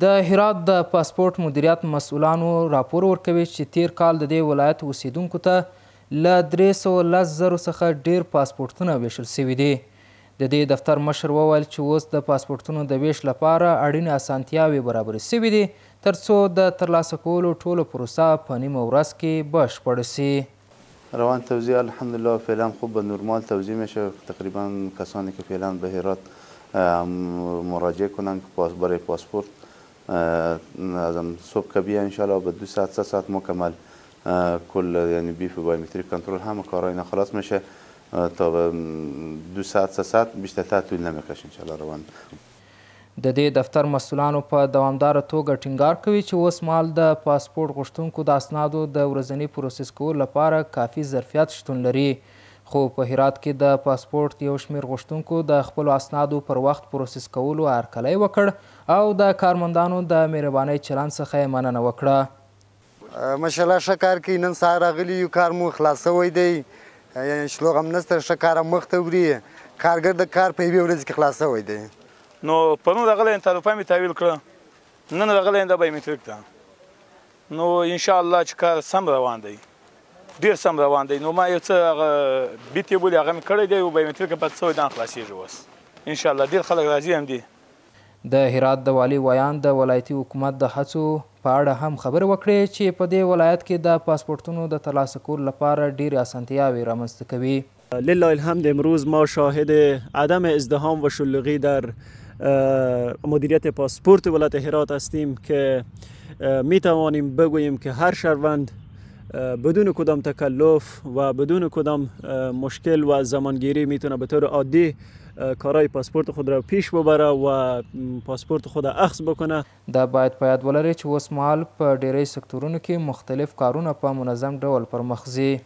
د هرات د پاسپورت مدیریت مسؤلانو راپور ورکوي چې تیر کال د دې ولایت اوسیدونکو ته له 310,000 څخه ډیر پاسپورتونه ویشل شوي دي. د دې دفتر مشر وویل چې اوس د پاسپورتونو د ویش لپاره اړینې اسانتیاوې برابرې شوي دي ترڅو د ترلاسه کولو ټوله پروسه په نیمه ورځ کې بشپړه شي. روان توزیع الحمدلله فعلا خوب به نرمال توزیع میشه. تقریبا کسانی که فعلا به هرات مراجعه کنن برای پاسپورت از صبح که بیا انشالله به 2 ساعت 3 ساعت مکمل کل یعنی بیف بایومتریک کنترل همه کارها اینا خلاص میشه تا به 2 ساعت 3 ساعت بیشتر طول نمیکشه انشالله روان. د دې دفتر مسؤلانو په دوامداره توګه ټینګار کوي چې اوس مهال د پاسپورت غوښتونکو د اسنادو د ورځني پروسس کولو لپاره کافي ظرفیت شتون لري، خو په هرات کې د پاسپورت یو شمېر غوښتونکو د خپلو اسنادو پر وخت پروسس کولو هرکلی وکړ او د کارمندانو د مهربانۍ چلند څخه یې مننه وکړه. ماشاءالله ښه کار کوي. نن سهار راغلي یو کار مو خلاص شوی دی، شلوغ هم نشته، ښه کار هم مخته وړي. کارګر د کار په یوې ورځ کې خلاص شوی دی. نو پرون راغلی یم تعرفه مې تحویل کړه، نن راغلی یم د بایومتریک ته. نو انشاءالله چې کار سم روان دی، ډېر سم روان دی. نو ما یو څه هغه بیت یې بولي هغه مې کړی دی، بایومتریک یې پاتې شوی دی، خلاصېږي اوس انشاءالله. ډېر خلک راضي هم دي. د هرات د والي ویان د ولایتي حکومت د هڅو په اړه هم خبرې وکړې چې په دې ولایت کې د پاسپورتونو د ترلاسه کولو لپاره ډېرې اسانتیاوې رامنځته کوي. لله الحمد امروز ما شاهد عدم ازدحام و شلوغی در مدیریت پاسپورت ولایت هرات هستیم که می توانیم بگوییم که هر شهروند بدون کدام تکلف و بدون کدام مشکل و زمانگیری میتونه به طور عادی کارهای پاسپورت خود را پیش ببره و پاسپورت خود اخذ بکنه. دا باید په یاد ولرئ چې اوس مهال په ډیری سکتورونو کې مختلف کارونه په منظم ډول پر مخ ځي.